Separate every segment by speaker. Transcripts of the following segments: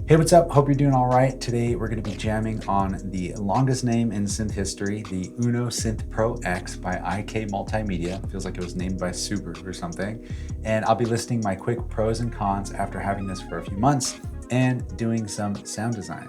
Speaker 1: Hey, what's up? Hope you're doing all right. Today we're going to be jamming on the longest name in synth history, the Uno Synth Pro X by IK Multimedia. Feels like it was named by Subaru or something. And I'll be listing my quick pros and cons after having this for a few months and doing some sound design.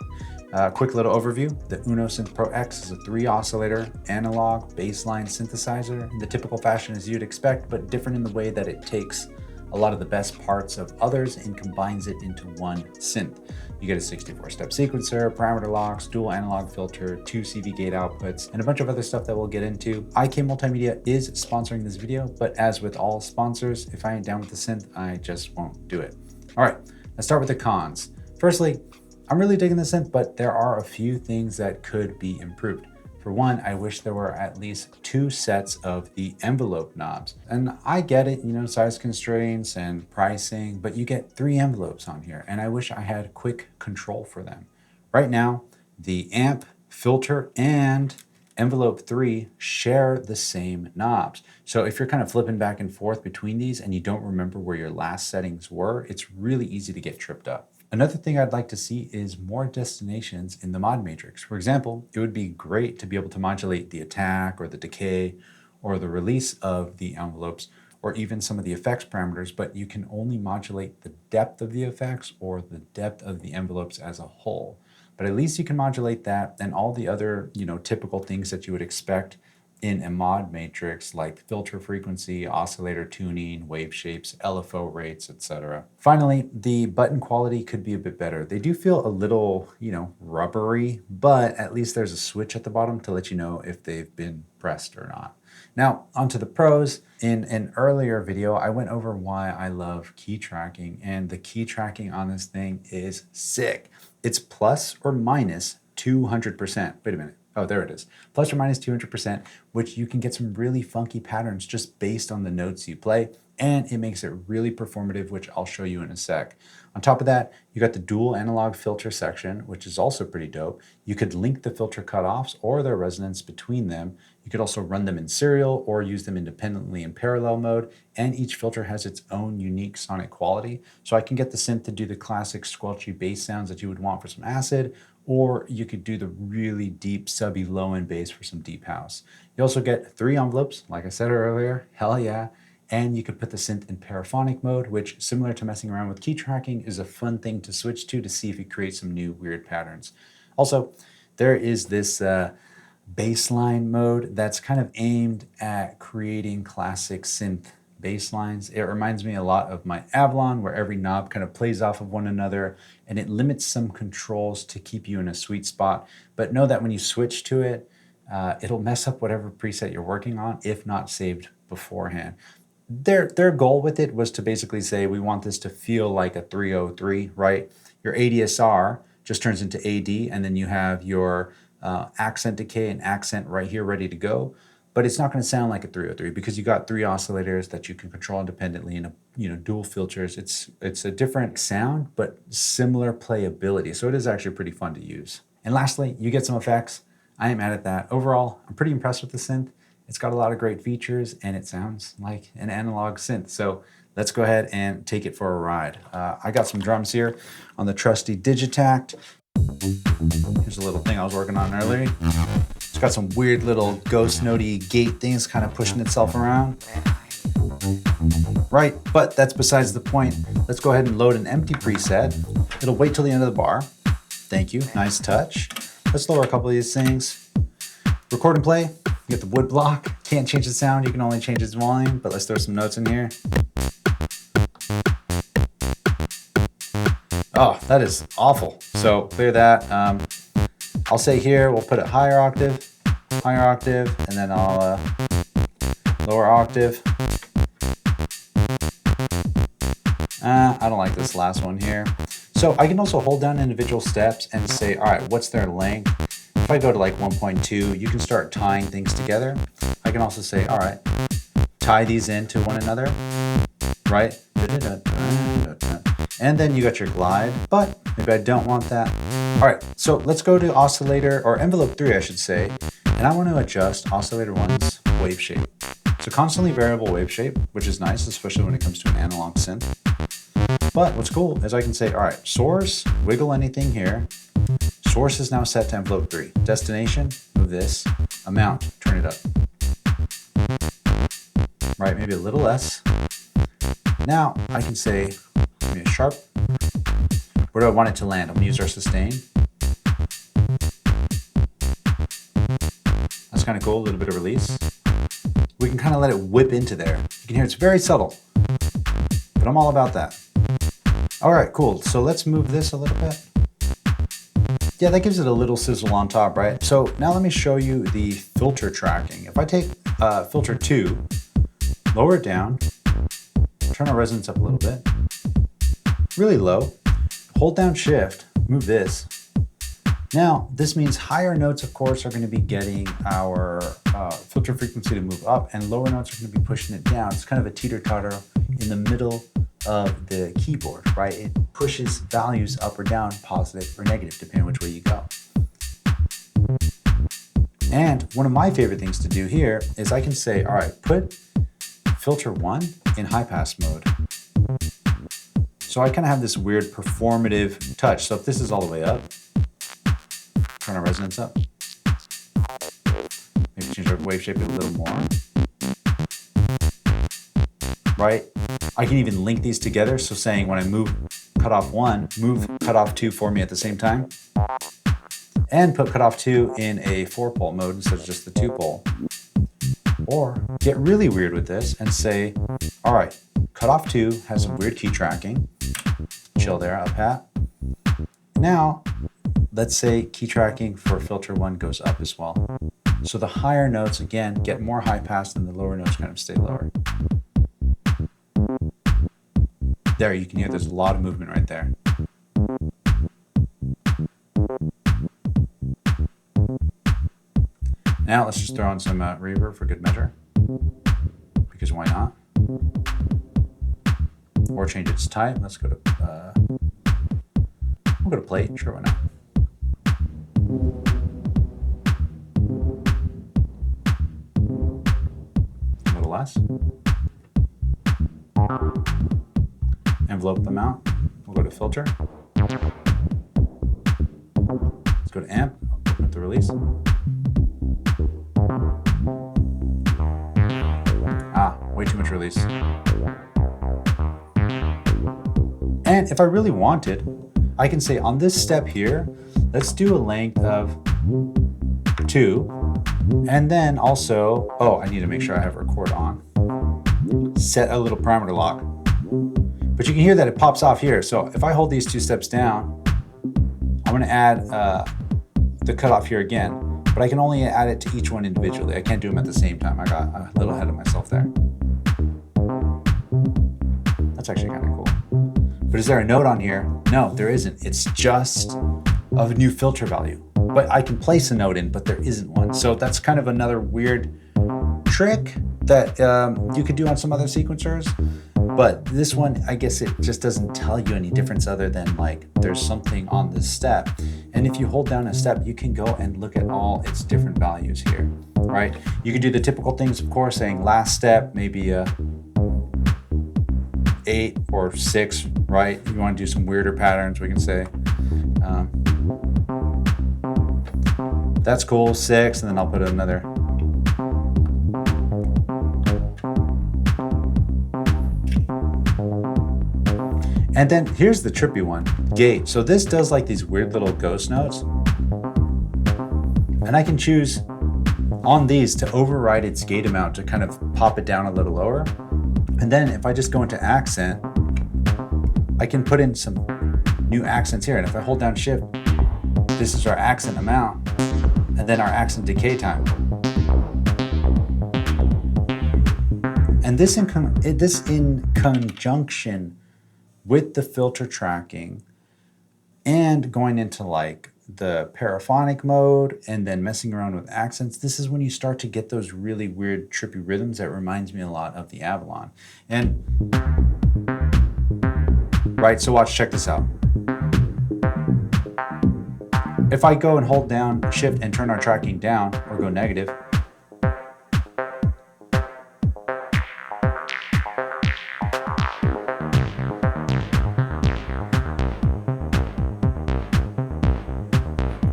Speaker 1: Quick little overview. The Uno Synth Pro X is a 3-oscillator, analog, bassline synthesizer in the typical fashion as you'd expect, but different in the way that it takes a lot of the best parts of others and combines it into one synth. You get a 64-step sequencer, parameter locks, dual analog filter, 2 CV gate outputs, and a bunch of other stuff that we'll get into. IK Multimedia is sponsoring this video, but as with all sponsors, if I ain't down with the synth, I just won't do it. All right, let's start with the cons. Firstly, I'm really digging the synth, but there are a few things that could be improved. For one, I wish there were at least 2 sets of the envelope knobs. And I get it, size constraints and pricing, but you get 3 envelopes on here, and I wish I had quick control for them. Right now, the amp, filter, and envelope 3 share the same knobs. So if you're kind of flipping back and forth between these and you don't remember where your last settings were, it's really easy to get tripped up. Another thing I'd like to see is more destinations in the mod matrix. For example, it would be great to be able to modulate the attack or the decay or the release of the envelopes or even some of the effects parameters, but you can only modulate the depth of the effects or the depth of the envelopes as a whole. But at least you can modulate that and all the other, typical things that you would expect in a mod matrix like filter frequency, oscillator tuning, wave shapes, LFO rates, etc. Finally, the button quality could be a bit better. They do feel a little, rubbery, but at least there's a switch at the bottom to let you know if they've been pressed or not. Now, onto the pros. In an earlier video, I went over why I love key tracking, and the key tracking on this thing is sick. It's plus or minus 200%. Wait a minute. Oh, there it is. Plus or minus 200%, which you can get some really funky patterns just based on the notes you play, and it makes it really performative, which I'll show you in a sec. On top of that, you got the dual analog filter section, which is also pretty dope. You could link the filter cutoffs or their resonance between them. You could also run them in serial or use them independently in parallel mode, and each filter has its own unique sonic quality. So I can get the synth to do the classic squelchy bass sounds that you would want for some acid, or you could do the really deep subby low end bass for some deep house. You also get 3 envelopes, like I said earlier, hell yeah. And you could put the synth in paraphonic mode, which, similar to messing around with key tracking, is a fun thing to switch to see if you create some new weird patterns. Also, there is this bassline mode that's kind of aimed at creating classic synth bass lines. It reminds me a lot of my Avalon, where every knob kind of plays off of one another, and it limits some controls to keep you in a sweet spot. But know that when you switch to it, it'll mess up whatever preset you're working on, if not saved beforehand. Their goal with it was to basically say, we want this to feel like a 303, right? Your ADSR just turns into AD, and then you have your accent decay and accent right here ready to go. But it's not going to sound like a 303 because you got 3 oscillators that you can control independently and dual filters. It's a different sound, but similar playability. So it is actually pretty fun to use. And lastly, you get some effects. I ain't mad at that. Overall, I'm pretty impressed with the synth. It's got a lot of great features and it sounds like an analog synth. So let's go ahead and take it for a ride. I got some drums here on the trusty Digitact. Here's a little thing I was working on earlier. It's got some weird little ghost notey gate things kind of pushing itself around. Right, but that's besides the point. Let's go ahead and load an empty preset. It'll wait till the end of the bar. Thank you, nice touch. Let's lower a couple of these things. Record and play, you get the wood block. Can't change the sound, you can only change its volume, but let's throw some notes in here. Oh, that is awful. So clear that. I'll say here, we'll put it higher octave, and then I'll lower octave. I don't like this last one here. So I can also hold down individual steps and say, all right, what's their length? If I go to like 1.2, you can start tying things together. I can also say, all right, tie these into one another, right? And then you got your glide, but maybe I don't want that. All right, so let's go to oscillator, or envelope 3, I should say, and I want to adjust oscillator 1's wave shape. So constantly variable wave shape, which is nice, especially when it comes to an analog synth. But what's cool is I can say, all right, source, wiggle anything here. Source is now set to envelope 3. Destination, move this. Amount, turn it up. Right, maybe a little less. Now I can say, give me a sharp. Where do I want it to land? I'm gonna use our sustain. That's kind of cool, a little bit of release. We can kind of let it whip into there. You can hear it's very subtle, but I'm all about that. All right, cool. So let's move this a little bit. Yeah, that gives it a little sizzle on top, right? So now let me show you the filter tracking. If I take filter 2, lower it down, turn our resonance up a little bit, really low, hold down shift, move this. Now, this means higher notes, of course, are going to be getting our filter frequency to move up, and lower notes are going to be pushing it down. It's kind of a teeter-totter in the middle of the keyboard, right? It pushes values up or down, positive or negative, depending on which way you go. And one of my favorite things to do here is I can say, all right, put filter 1 in high pass mode. So I kind of have this weird performative touch. So if this is all the way up, turn our resonance up. Maybe change our wave shape a little more. Right? I can even link these together. So saying when I move cutoff 1, move cutoff 2 for me at the same time. And put cutoff 2 in a 4-pole mode instead of just the 2-pole. Or get really weird with this and say, all right, cutoff 2 has some weird key tracking. Chill there, up hat. Now, let's say key tracking for filter 1 goes up as well. So the higher notes, again, get more high pass and the lower notes kind of stay lower. There, you can hear there's a lot of movement right there. Now let's just throw on some reverb for good measure, because why not? Or change its type. Let's go to, we'll go to plate, sure, why not? A little less. Envelope amount, we'll go to filter. Let's go to amp, open up the release. Way too much release. And if I really wanted, I can say on this step here, let's do a length of 2. And then also, oh, I need to make sure I have record on. Set a little parameter lock. But you can hear that it pops off here. So if I hold these 2 steps down, I'm gonna add the cutoff here again, but I can only add it to each one individually. I can't do them at the same time. I got a little ahead of myself there. That's actually kind of cool. But is there a note on here? No, there isn't. It's just a new filter value. But I can place a note in, but there isn't one. So that's kind of another weird trick that you could do on some other sequencers. But this one, I guess it just doesn't tell you any difference other than like there's something on this step. And if you hold down a step, you can go and look at all its different values here, right? You can do the typical things, of course, saying last step, maybe 8 or 6, right? If you want to do some weirder patterns, we can say, that's cool, 6, and then I'll put another. And then here's the trippy one, gate. So this does like these weird little ghost notes. And I can choose on these to override its gate amount to kind of pop it down a little lower. And then if I just go into accent, I can put in some new accents here. And if I hold down shift, this is our accent amount and then our accent decay time. And this in conjunction with the filter tracking and going into like the paraphonic mode and then messing around with accents, this is when you start to get those really weird trippy rhythms that reminds me a lot of the Avalon. And right, so watch, check this out. If I go and hold down shift and turn our tracking down or go negative,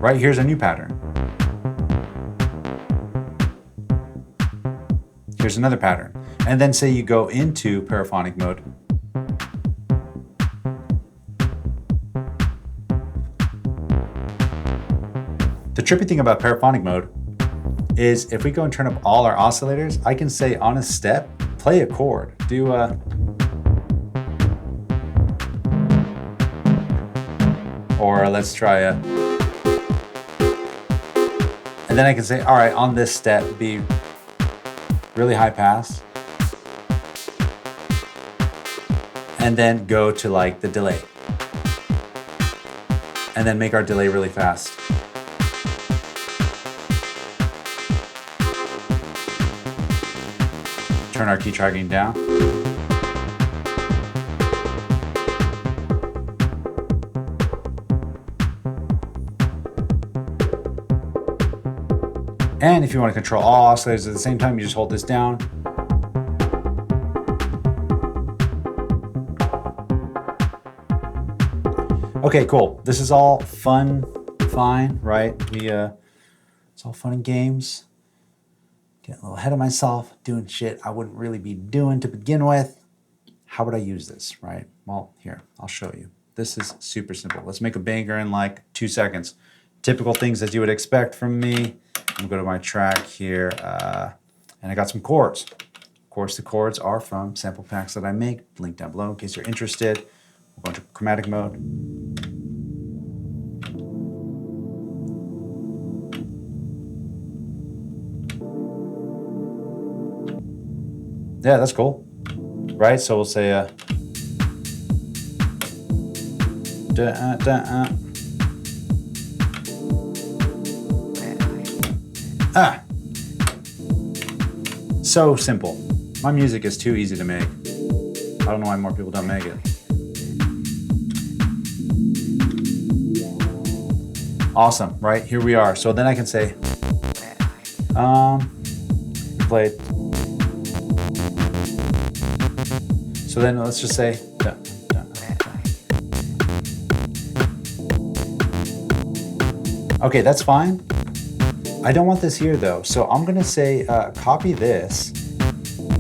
Speaker 1: Right, here's a new pattern. Here's another pattern. And then say you go into paraphonic mode. The trippy thing about paraphonic mode is if we go and turn up all our oscillators, I can say on a step, play a chord, do a, or let's try a, and then I can say, all right, on this step, be really high pass, and then go to like the delay, and then make our delay really fast. Turn our key tracking down. And if you want to control all oscillators at the same time, you just hold this down. Okay, cool. This is all fun, fine, right? It's all fun and games. Getting a little ahead of myself, doing shit I wouldn't really be doing to begin with. How would I use this, right? Well, here, I'll show you. This is super simple. Let's make a banger in like 2 seconds. Typical things that you would expect from me. I'm gonna go to my track here, and I got some chords. Of course, the chords are from sample packs that I make. Link down below in case you're interested. We'll go into chromatic mode. Yeah, that's cool, right? So we'll say so simple. My music is too easy to make. I don't know why more people don't make it. Awesome, right? Here we are. So then I can say, play it. So then let's just say, okay, that's fine. I don't want this here though. So I'm gonna say, copy this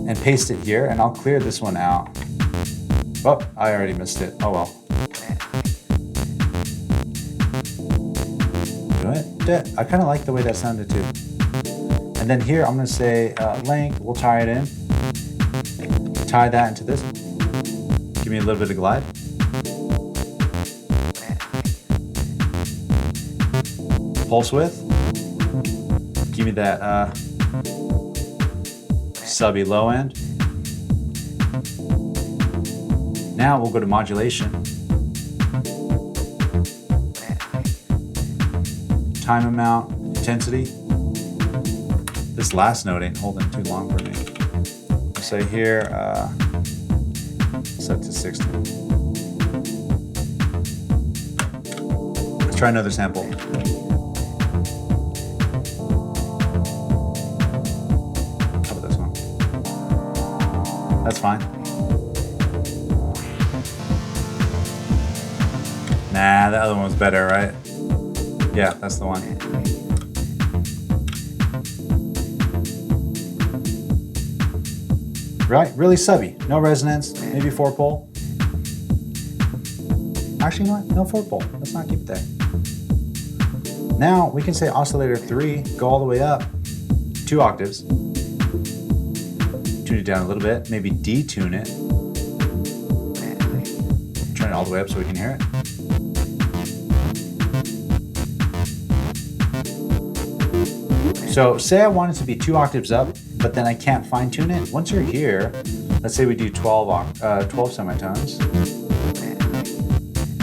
Speaker 1: and paste it here, and I'll clear this one out. Oh, I already missed it. Oh well. I kind of like the way that sounded too. And then here I'm gonna say length, we'll tie it in. Tie that into this. Give me a little bit of glide. Pulse width. Give me that subby low end. Now we'll go to modulation. Time amount, intensity. This last note ain't holding too long for me. Say here, set to 60. Let's try another sample. How about this one? That's fine. Nah, the other one was better, right? Yeah, that's the one. Right, really subby, no resonance, maybe 4-pole. Actually, you know what? No 4-pole. Let's not keep it there. Now we can say oscillator 3, go all the way up 2 octaves. Tune it down a little bit, maybe detune it. Turn it all the way up so we can hear it. So say I want it to be 2 octaves up, but then I can't fine tune it. Once you're here, let's say we do 12 semitones.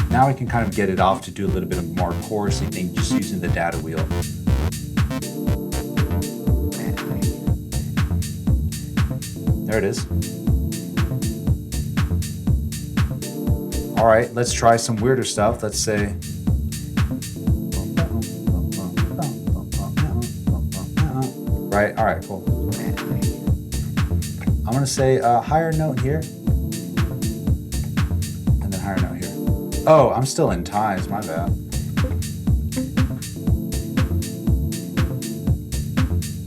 Speaker 1: Now we can kind of get it off to do a little bit of more chorusy thing just using the data wheel. There it is. All right, let's try some weirder stuff. Let's say, right, all right, cool. I'm gonna say a higher note here, and then higher note here. Oh, I'm still in ties, my bad.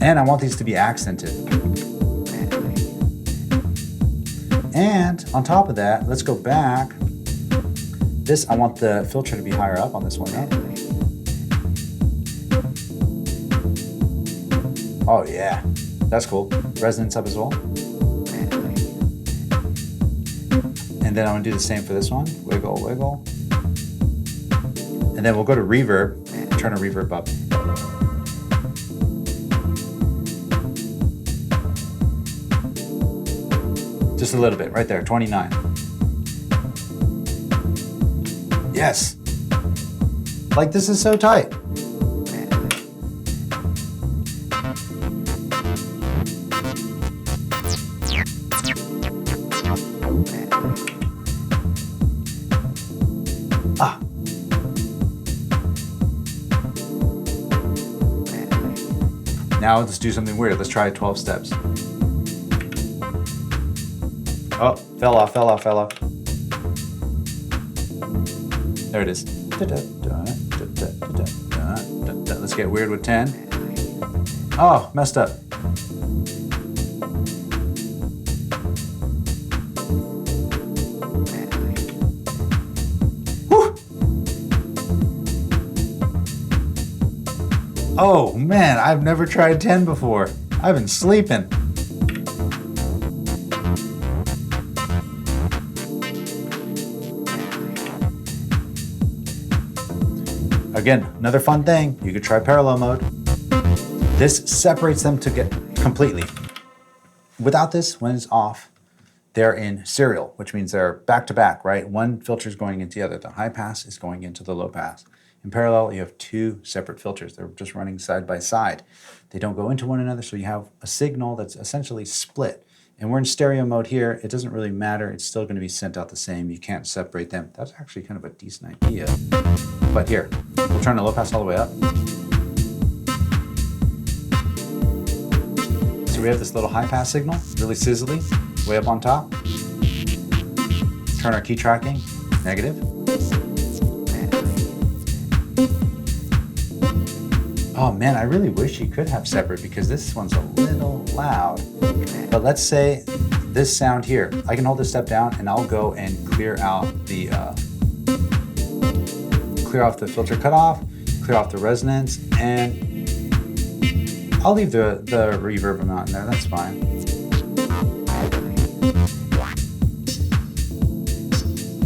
Speaker 1: And I want these to be accented. And on top of that, let's go back. This, I want the filter to be higher up on this one, right? Oh yeah, that's cool. Resonance up as well. And then I'm gonna do the same for this one. Wiggle, wiggle. And then we'll go to reverb, turn a reverb up. Just a little bit, right there, 29. Yes. Like, this is so tight. Ah. Now let's do something weird. Let's try 12 steps. Oh, fell off. There it is. Let's get weird with 10. Oh, messed up. Whew. Oh man, I've never tried 10 before. I've been sleeping. Again, another fun thing, you could try parallel mode. This separates them to get completely. Without this, when it's off, they're in serial, which means they're back to back, right? One filter is going into the other. The high pass is going into the low pass. In parallel, you have two separate filters. They're just running side by side. They don't go into one another, so you have a signal that's essentially split. And we're in stereo mode here. It doesn't really matter. It's still going to be sent out the same. You can't separate them. That's actually kind of a decent idea. But here, we'll turn the low pass all the way up. So we have this little high pass signal, really sizzly, way up on top. Turn our key tracking, negative. Oh man, I really wish you could have separate because this one's a little loud. But let's say this sound here, I can hold this step down and I'll go and clear out the clear off the filter cutoff, clear off the resonance, and I'll leave the reverb amount in there, that's fine.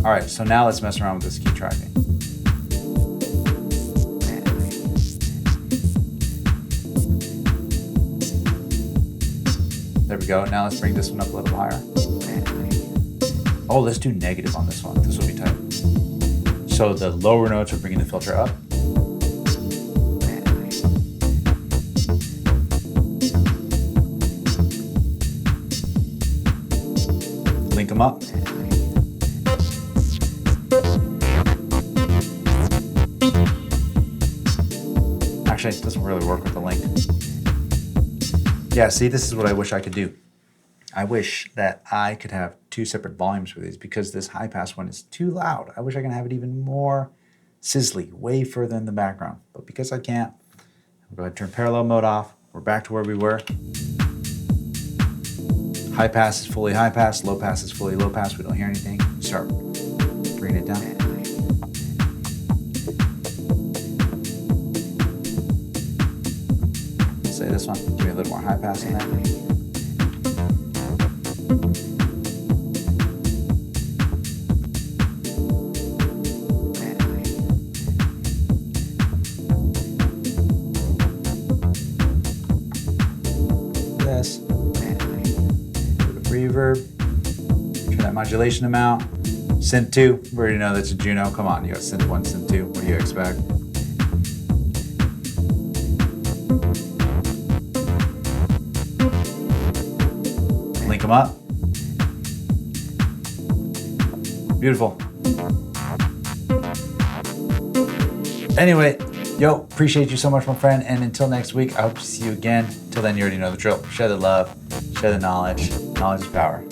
Speaker 1: All right, so now let's mess around with this key tracking. There we go. Now let's bring this one up a little higher. Oh, let's do negative on this one. This will be tight. So the lower notes are bringing the filter up. Link them up. Actually, it doesn't really work with the link. Yeah, see, this is what I wish I could do. I wish that I could have two separate volumes for these because this high pass one is too loud. I wish I could have it even more sizzly, way further in the background. But because I can't, I'll go ahead and turn parallel mode off. We're back to where we were. High pass is fully high pass, low pass is fully low pass. We don't hear anything. Start bringing it down. Say this one, give me a little more high pass in there. This, reverb, turn that modulation amount. Synth 2, we already know that's a Juno. Come on, you got Synth 1, Synth 2, what do you expect? Link them up. Beautiful. Anyway, yo, appreciate you so much, my friend. And until next week, I hope to see you again. Till then, you already know the drill. Share the love, share the knowledge. Knowledge is power.